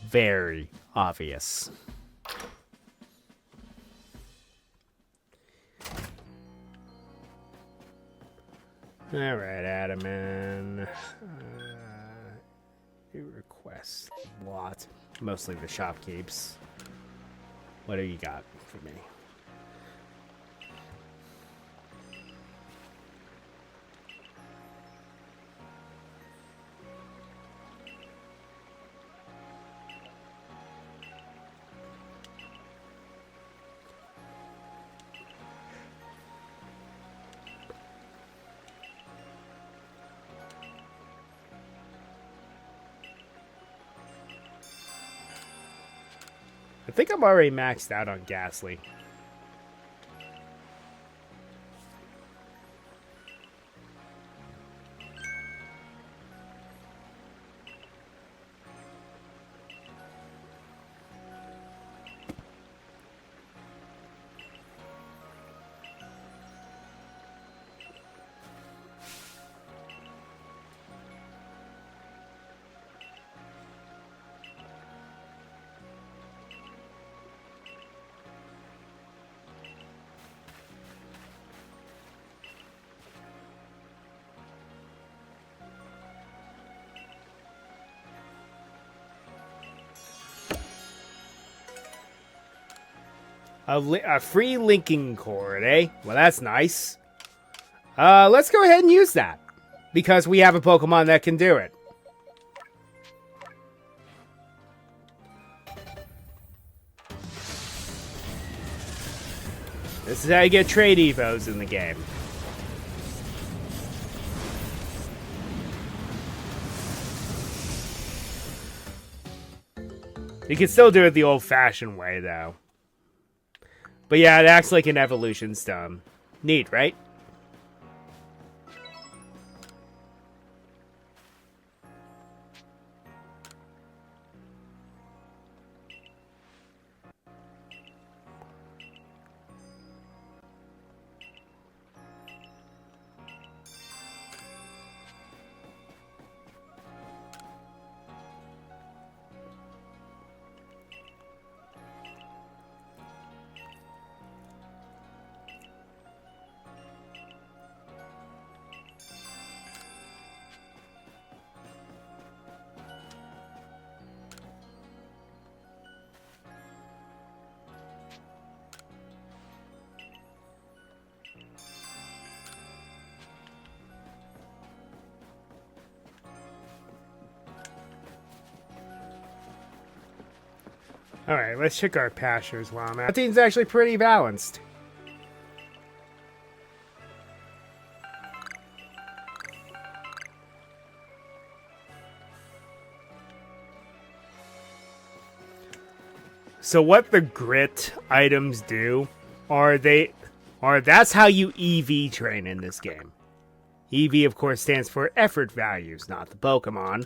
very obvious. Alright, Adaman. New requests. A lot. Mostly the shopkeeps. What do you got for me? I think I'm already maxed out on Ghastly. A free linking cord, eh? Well, that's nice. Let's go ahead and use that. Because we have a Pokemon that can do it. This is how you get trade evos in the game. You can still do it the old-fashioned way, though. But yeah, it acts like an evolution stone. Neat, right? Alright, let's check our pastures while I'm at. That team's actually pretty balanced. So what the grit items do that's how you EV train in this game. EV, of course, stands for effort values, not the Pokemon.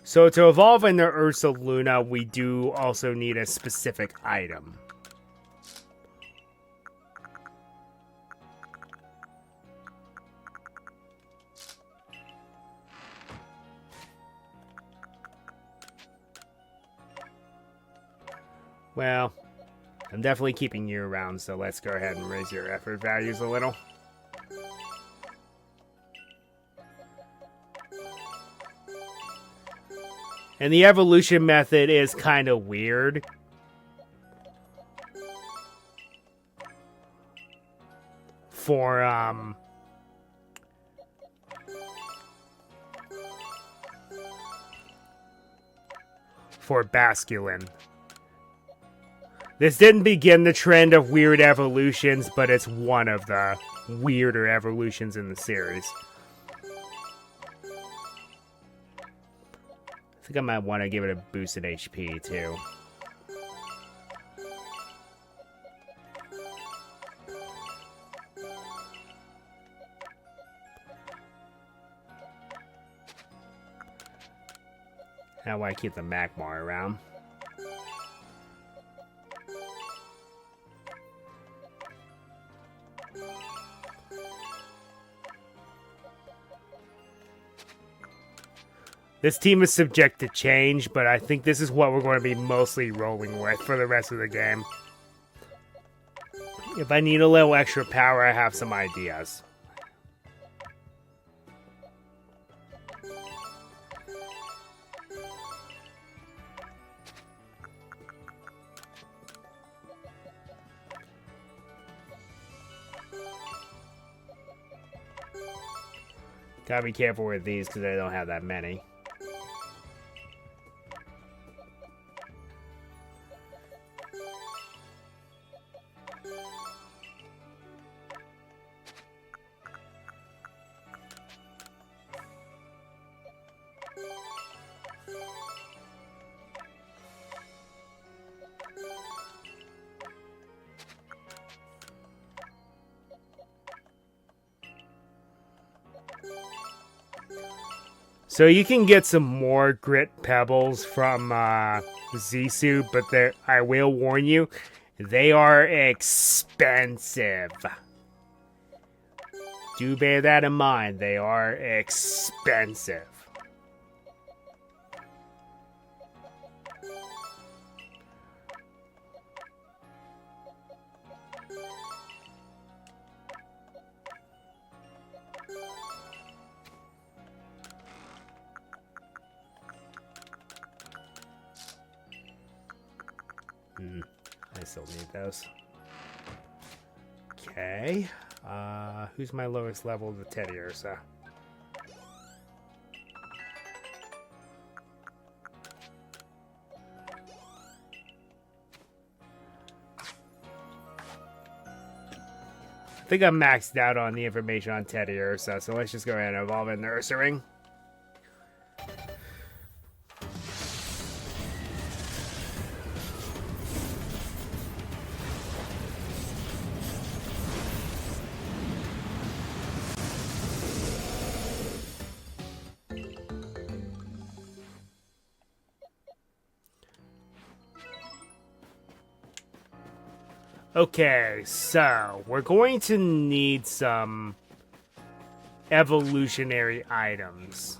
So to evolve into Ursaluna, we do also need a specific item. Well, I'm definitely keeping you around, so let's go ahead and raise your effort values a little. And the evolution method is kind of weird. For Basculin. This didn't begin the trend of weird evolutions, but it's one of the weirder evolutions in the series. I think I might want to give it a boost in HP, too. Now I keep the Magmar around. This team is subject to change, but I think this is what we're going to be mostly rolling with for the rest of the game. If I need a little extra power, I have some ideas. Gotta be careful with these because I don't have that many. So you can get some more grit pebbles from Zissou, but I will warn you, they are expensive. Do bear that in mind, they are expensive. I still need those. Okay. Who's my lowest level of the Teddy Ursa? I think I'm maxed out on the information on Teddy Ursa, so let's just go ahead and evolve in the Ursa Ring. Okay, so we're going to need some evolutionary items.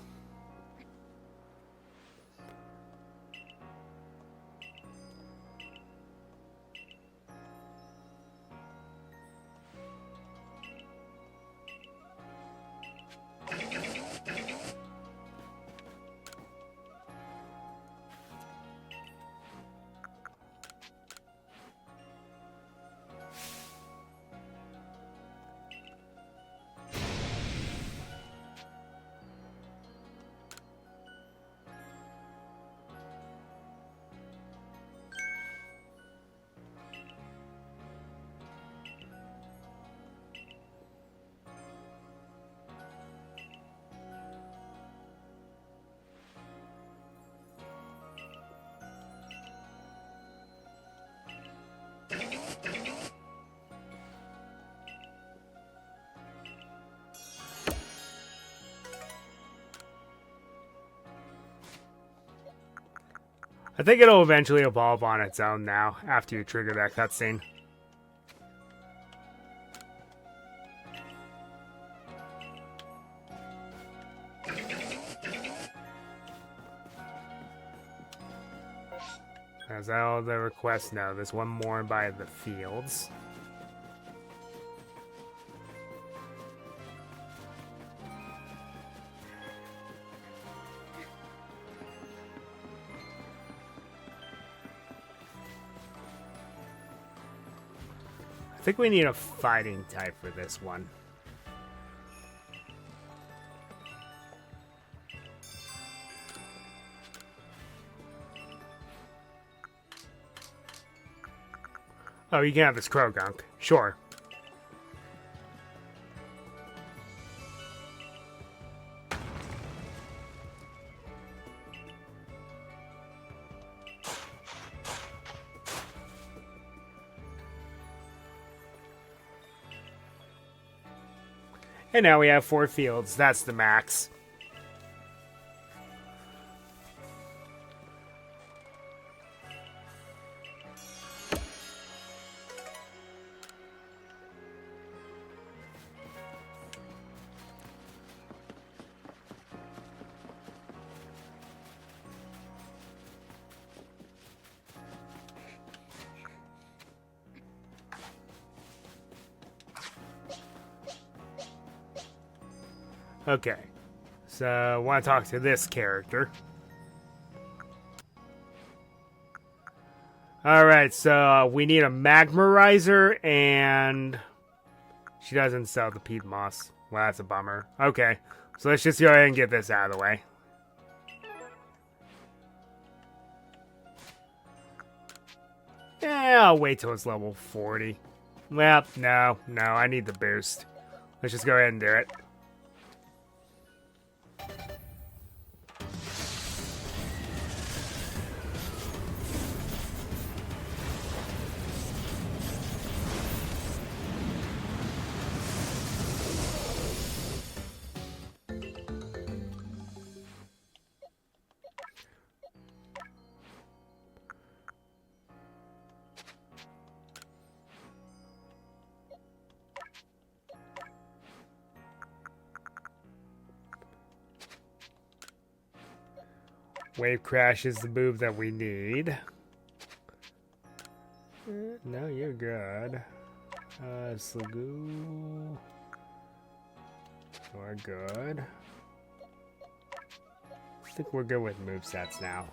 I think it'll eventually evolve on its own now, after you trigger that cutscene. Is that all the requests? No, there's one more by the fields. I think we need a fighting type for this one. Oh, you can have this Krogunk. Sure. And now we have 4 fields. That's the max. Okay. So, I want to talk to this character. Alright, so we need a Magmarizer, and she doesn't sell the peat moss. Well, that's a bummer. Okay, so let's just go ahead and get this out of the way. Yeah, I'll wait till it's level 40. Well, no, I need the boost. Let's just go ahead and do it. Wave Crash is the move that we need. No, you're good. Slagoo. You're good. I think we're good with movesets now.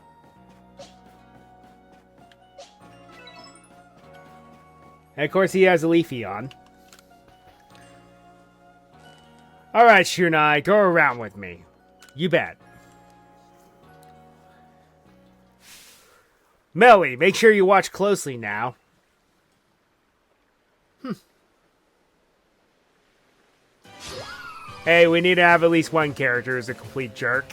And of course he has a Leafy on. Alright, Shunai, go around with me. You bet. Melly, make sure you watch closely now. Hey, we need to have at least one character as a complete jerk.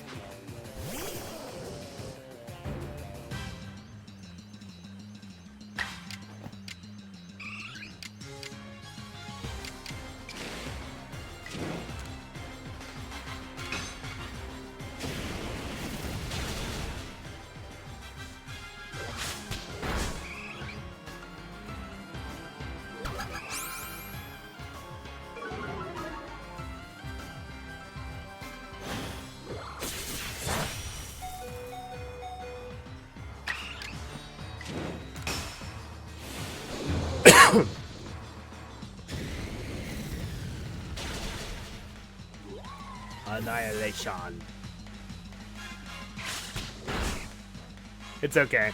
Annihilation. It's okay.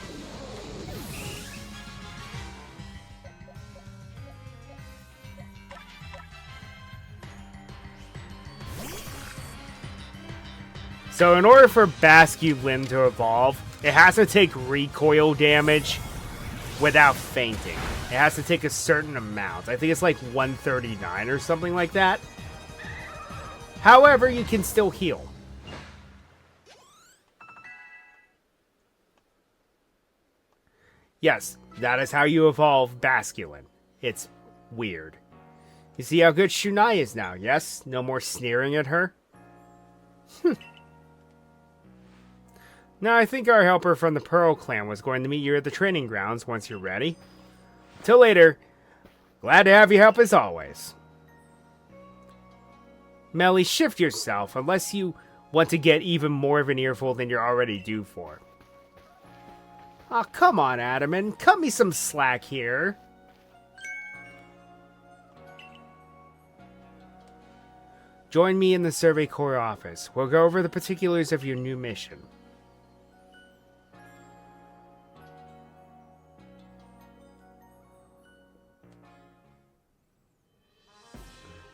So in order for Basculin to evolve, it has to take recoil damage without fainting. It has to take a certain amount. I think it's like 139 or something like that. However, you can still heal. Yes, that is how you evolve Basculin. It's weird. You see how good Shunai is now, yes? No more sneering at her? Now, I think our helper from the Pearl Clan was going to meet you at the training grounds once you're ready. Till later. Glad to have you help as always. Melly, shift yourself, unless you want to get even more of an earful than you're already due for. Aw, come on, Adaman. Cut me some slack here. Join me in the Survey Corps office. We'll go over the particulars of your new mission.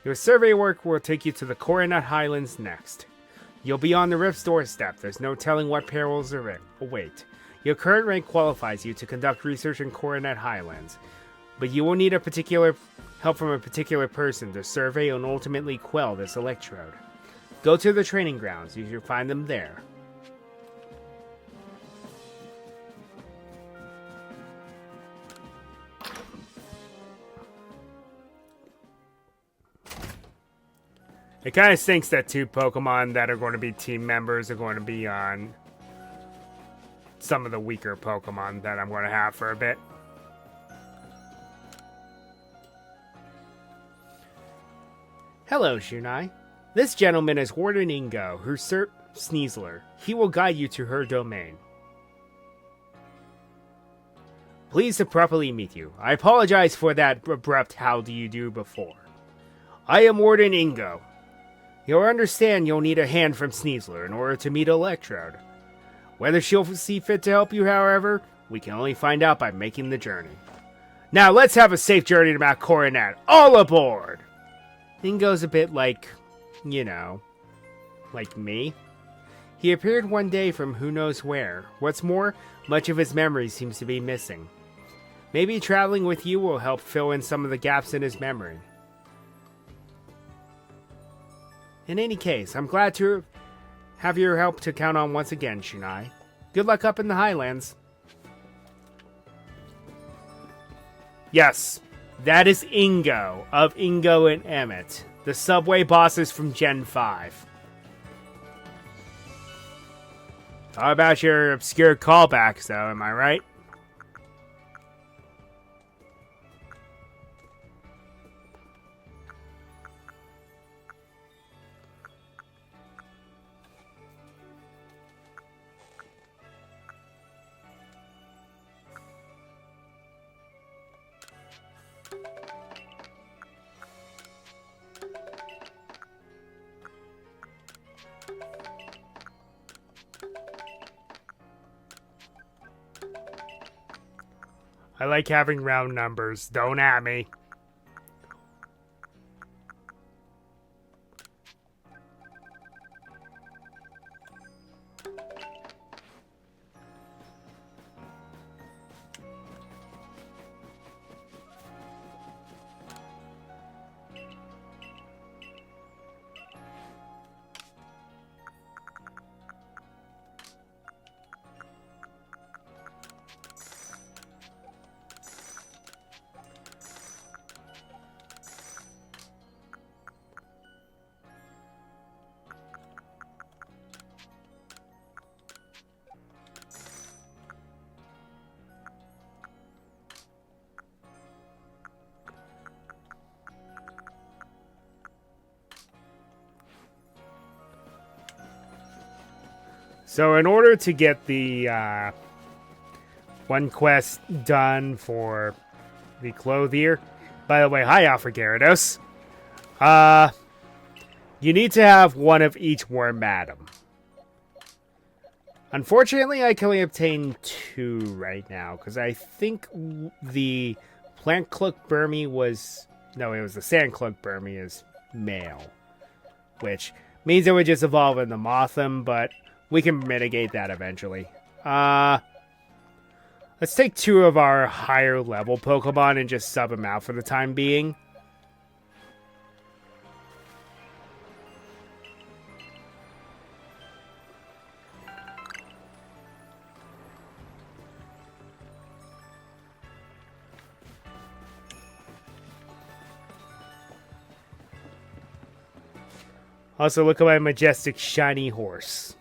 Your survey work will take you to the Coronet Highlands next. You'll be on the Rift's doorstep. There's no telling what perils await. Your current rank qualifies you to conduct research in Coronet Highlands, but you will need a particular help from a particular person to survey and ultimately quell this electrode. Go to the training grounds. You should find them there. It kind of stinks that two Pokemon that are going to be team members are going to be on some of the weaker Pokemon that I'm going to have for a bit. Hello, Shunai. This gentleman is Warden Ingo, her Sneasler. He will guide you to her domain. Pleased to properly meet you. I apologize for that abrupt how do you do before. I am Warden Ingo. You'll understand you'll need a hand from Sneasler in order to meet Electrode. Whether she'll see fit to help you, however, we can only find out by making the journey. Now let's have a safe journey to Mount Coronet. All aboard! Ingo's a bit like, you know, like me. He appeared one day from who knows where. What's more, much of his memory seems to be missing. Maybe traveling with you will help fill in some of the gaps in his memory. In any case, I'm glad to have your help to count on once again, Shunai. Good luck up in the Highlands. Yes, that is Ingo of Ingo and Emmett, the subway bosses from Gen 5. How about your obscure callbacks, though, am I right? I like having round numbers. Don't at me. So in order to get the one quest done for the clothier, by the way, hi Alpha Gyarados, you need to have one of each Worm Madam. Unfortunately, I can only obtain 2 right now, because I think the Plant Cloak Burmy was... No, it was the Sand Cloak Burmy is male, which means it would just evolve into Mothim, but we can mitigate that eventually. Let's take 2 of our higher level Pokemon and just sub them out for the time being. Also, look at my majestic shiny horse.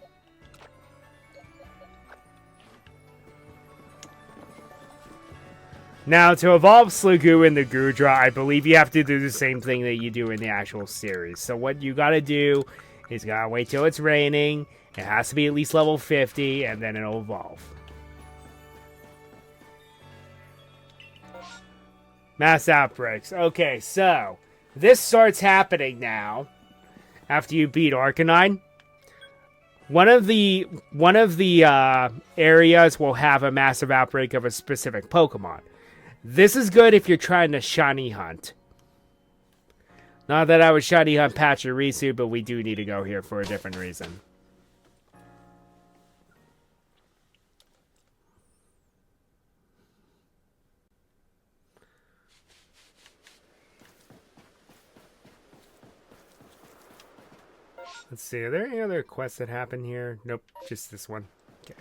Now, to evolve Sliggoo in the Goodra, I believe you have to do the same thing that you do in the actual series. So what you gotta do is you gotta wait till it's raining, it has to be at least level 50, and then it'll evolve. Mass outbreaks. Okay, so this starts happening now after you beat Arcanine. One of the areas will have a massive outbreak of a specific Pokemon. This is good if you're trying to shiny hunt. Not that I would shiny hunt Pachirisu, but we do need to go here for a different reason. Let's see, are there any other quests that happen here? Nope, just this one. Okay.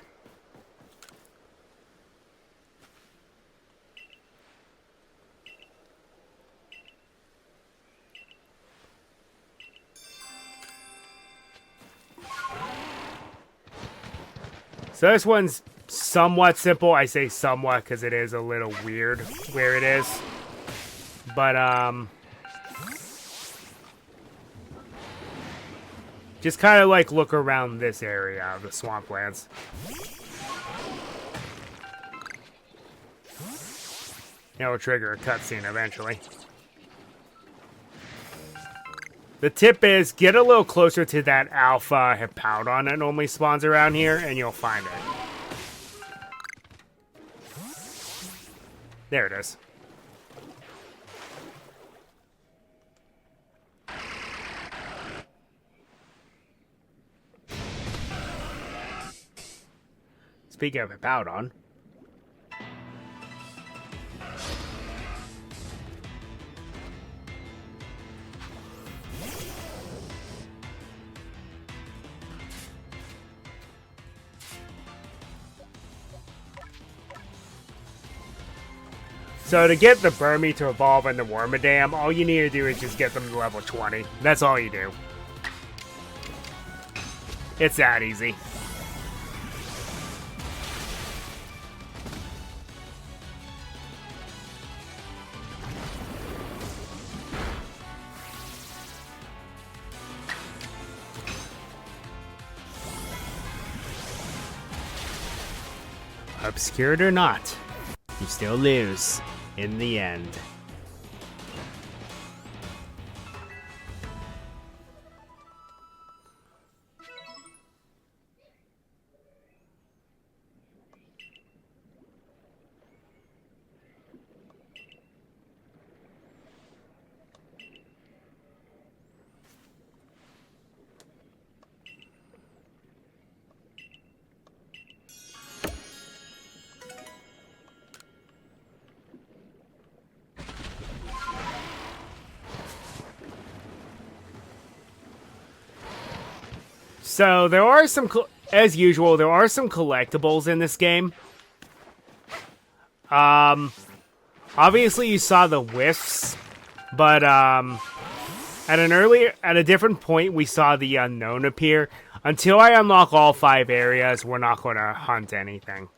So this one's somewhat simple. I say somewhat because it is a little weird where it is. But, just kind of like look around this area of the swamplands. It'll trigger a cutscene eventually. The tip is get a little closer to that alpha Hippowdon that normally spawns around here, and you'll find it. There it is. Speaking of Hippowdon. So to get the Burmy to evolve into Wormadam, all you need to do is just get them to level 20. That's all you do. It's that easy. Obscured or not, you still lose in the end. So there are some, as usual, there are some collectibles in this game. Obviously you saw the wisps, but at a different point we saw the unknown appear. Until I unlock all 5 areas, we're not going to hunt anything.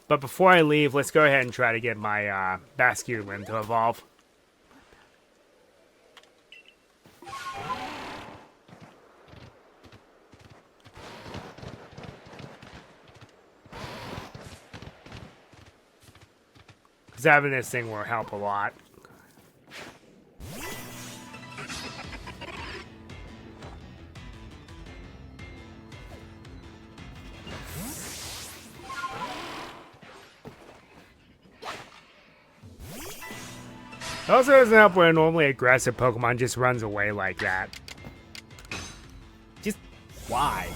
But before I leave, let's go ahead and try to get my Basculin to evolve. Because having this thing will help a lot. It also doesn't help when a normally aggressive Pokemon just runs away like that. Just why?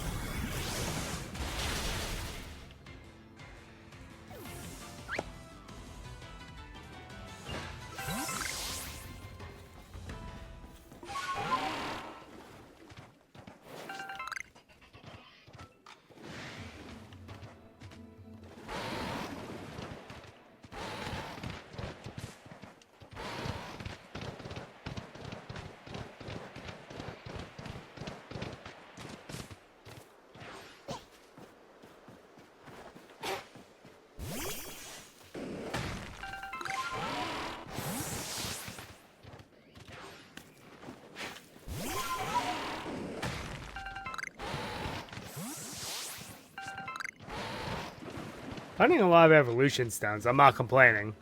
Finding a lot of evolution stones. I'm not complaining.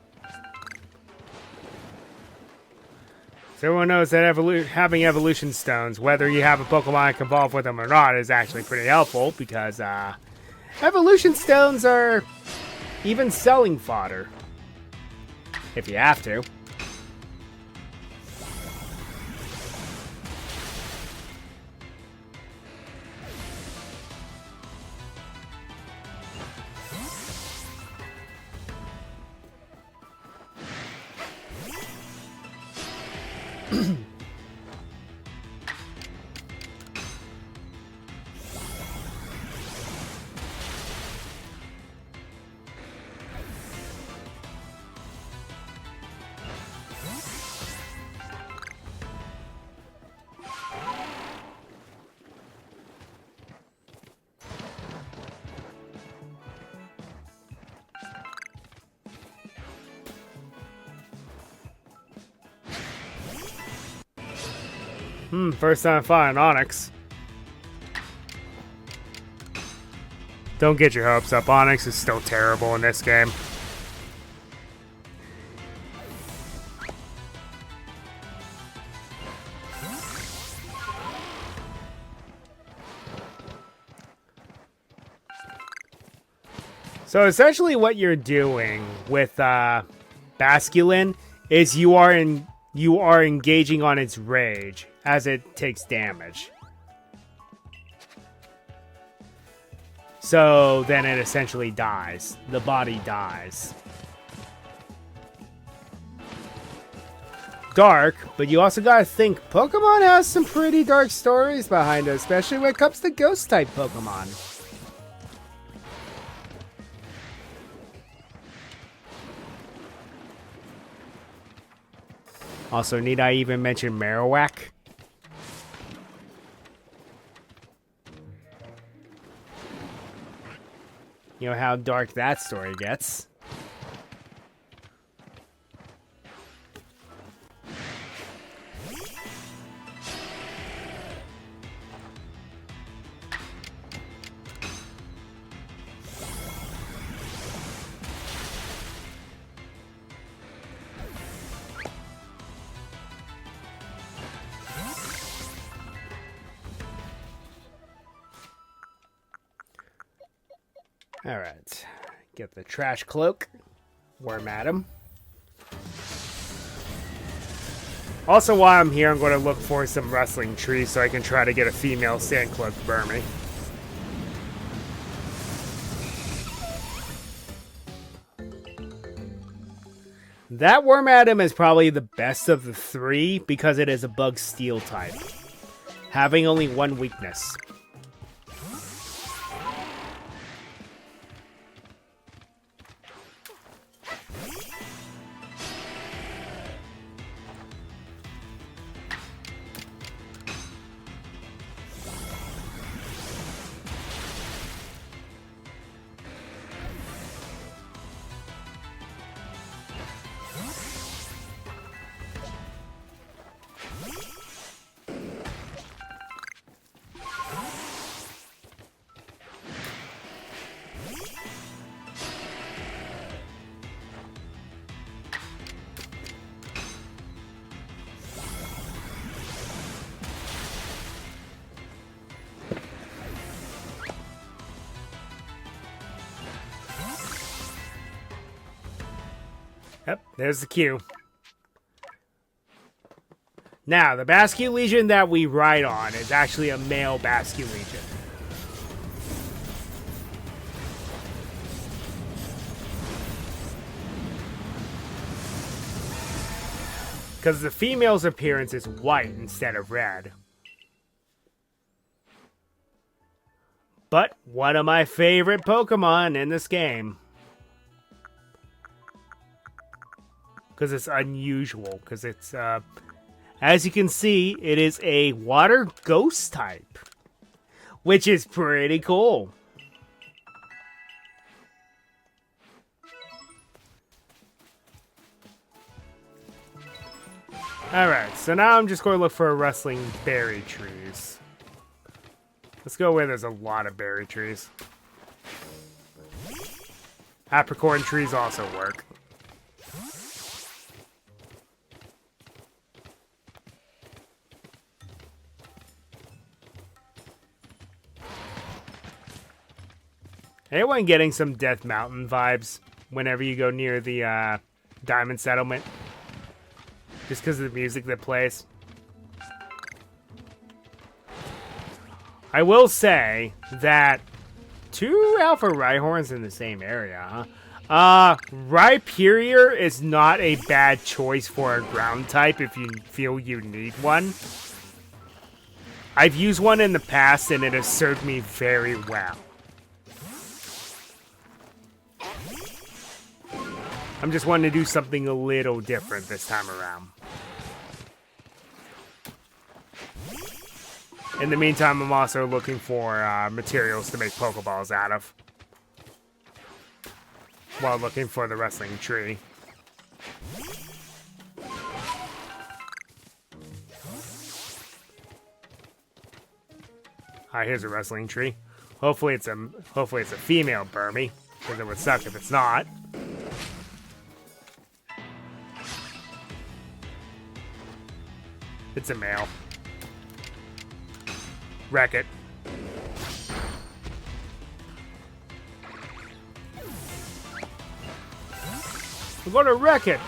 So everyone knows that having evolution stones, whether you have a Pokemon that can evolve with them or not, is actually pretty helpful because evolution stones are even selling fodder. If you have to. First time finding Onyx. Don't get your hopes up. Onyx is still terrible in this game. So essentially what you're doing with Basculin is you are engaging on its rage as it takes damage. So then it essentially dies. The body dies. Dark, but you also gotta think Pokemon has some pretty dark stories behind it, especially when it comes to ghost type Pokemon. Also, need I even mention Marowak? You know how dark that story gets. Alright, get the trash cloak. Worm Atom. Also, while I'm here, I'm going to look for some rustling trees so I can try to get a female Sandcloak Burmy. That Worm Atom is probably the best of the three because it is a Bug Steel type, having only one weakness. Yep, there's the cue. Now, the Basculegion that we ride on is actually a male Basculegion. Because the female's appearance is white instead of red. But one of my favorite Pokemon in this game. Because it's unusual. Because it's, as you can see, it is a water ghost type. Which is pretty cool. Alright, so now I'm just going to look for rustling berry trees. Let's go where there's a lot of berry trees. Apricorn trees also work. Anyone getting some Death Mountain vibes whenever you go near the Diamond Settlement? Just because of the music that plays. I will say that 2 Alpha Rhyhorns in the same area, huh? Rhyperior is not a bad choice for a ground type if you feel you need one. I've used one in the past and it has served me very well. I'm just wanting to do something a little different this time around. In the meantime, I'm also looking for materials to make Pokeballs out of. While looking for the wrestling tree. Hi, here's a wrestling tree. Hopefully it's a female Burmy, because it would suck if it's not. It's a male. Wreck it. We're gonna wreck it.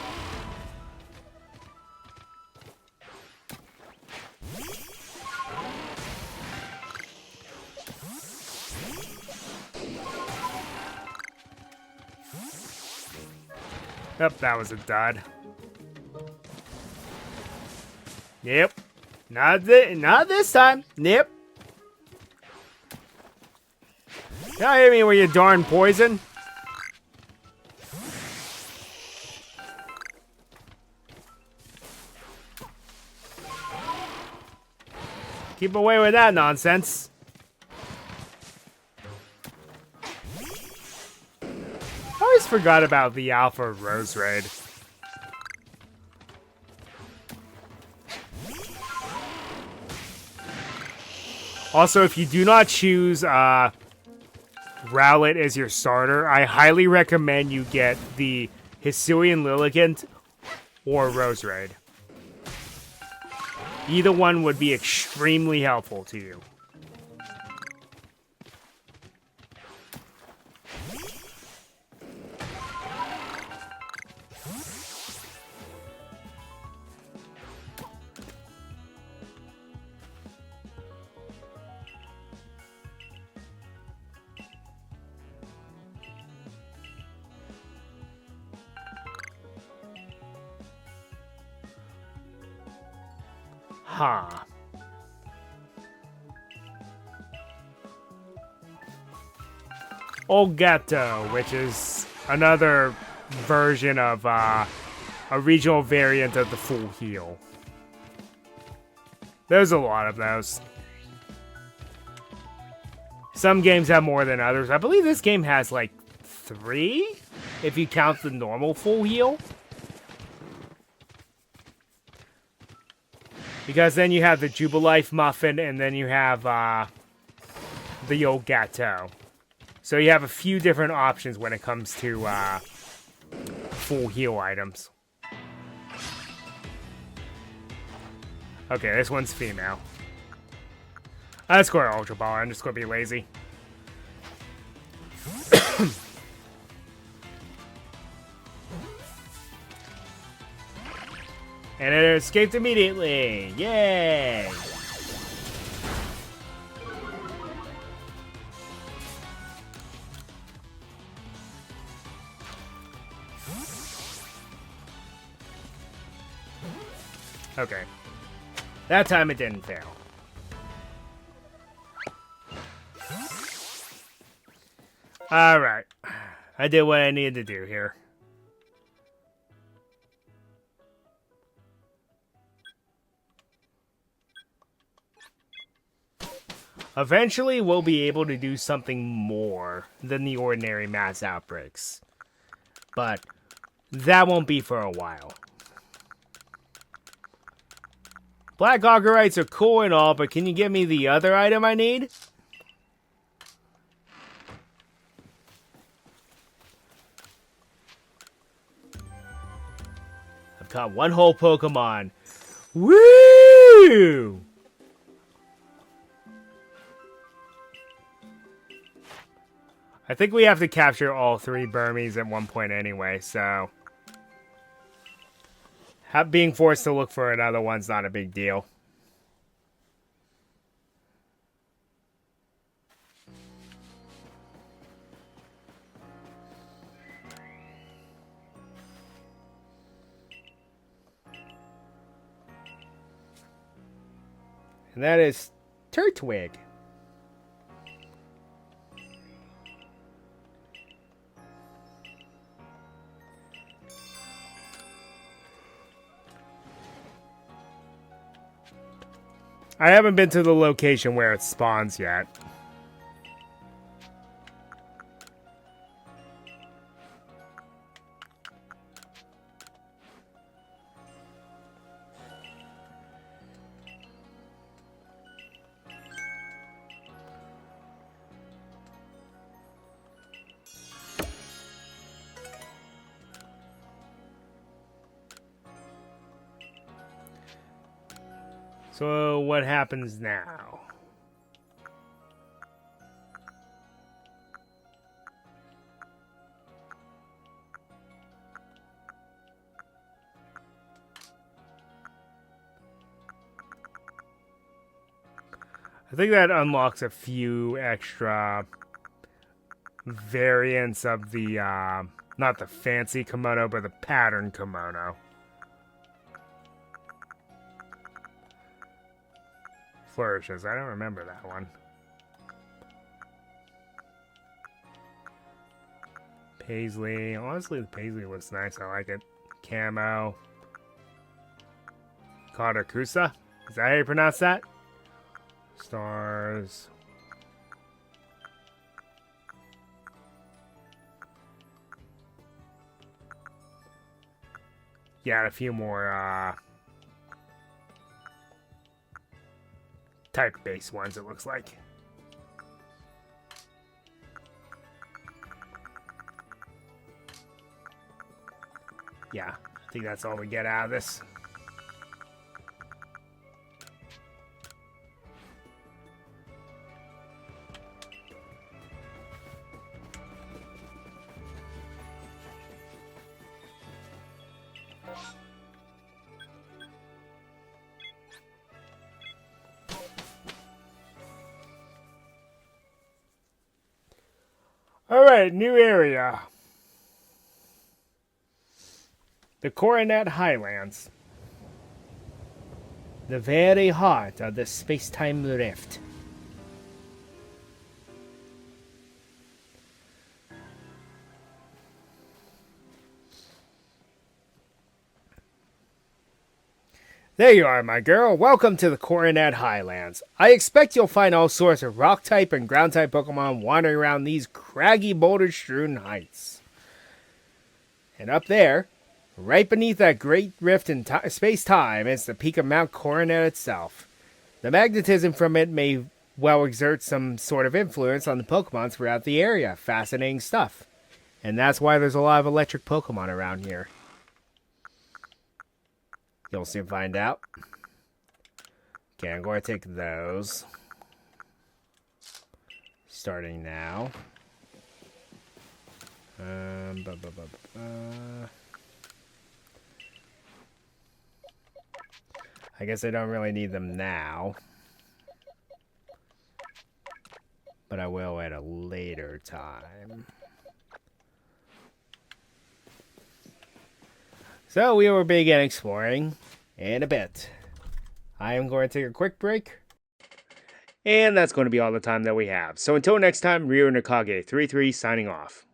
Yep, that was a dud. Yep. Not this time. Yep. Don't hit me with your darn poison. Keep away with that nonsense. I always forgot about the Alpha Rose Raid. Also, if you do not choose Rowlet as your starter, I highly recommend you get the Hisuian Lilligant or Rose Raid. Either one would be extremely helpful to you. Huh. Olgato, which is another version of a regional variant of the full heal. There's a lot of those. Some games have more than others. I believe this game has like 3, if you count the normal full heal. Because then you have the Jubilife Muffin, and then you have the old Gateau. So you have a few different options when it comes to full heal items. Okay, this one's female. Let's go to Ultra Ball. I'm just going to be lazy. And it escaped immediately. Yay! Okay. That time it didn't fail. Alright. I did what I needed to do here. Eventually, we'll be able to do something more than the ordinary mass outbreaks. But that won't be for a while. Black Augurites are cool and all, but can you give me the other item I need? I've caught one whole Pokemon. Woo! I think we have to capture all 3 Burmese at one point anyway, so... being forced to look for another one's not a big deal. And that is Turtwig. I haven't been to the location where it spawns yet. So what happens now? I think that unlocks a few extra variants of the, not the fancy kimono, but the pattern kimono. Flourishes. I don't remember that one. Paisley. Honestly, the Paisley looks nice. I like it. Camo. Katakusa. Is that how you pronounce that? Stars. Yeah, a few more type-based ones, it looks like. Yeah, I think that's all we get out of this. Alright, new area. The Coronet Highlands. The very heart of the space-time rift. There you are, my girl. Welcome to the Coronet Highlands. I expect you'll find all sorts of rock-type and ground-type Pokemon wandering around these craggy, boulder-strewn heights. And up there, right beneath that great rift in space-time, is the peak of Mount Coronet itself. The magnetism from it may well exert some sort of influence on the Pokemon throughout the area. Fascinating stuff. And that's why there's a lot of electric Pokemon around here. You'll soon find out. Okay, I'm going to take those. Starting now. I guess I don't really need them now. But I will at a later time. So we will begin exploring in a bit. I am going to take a quick break. And that's going to be all the time that we have. So until next time, Ryo Nakage 33 signing off.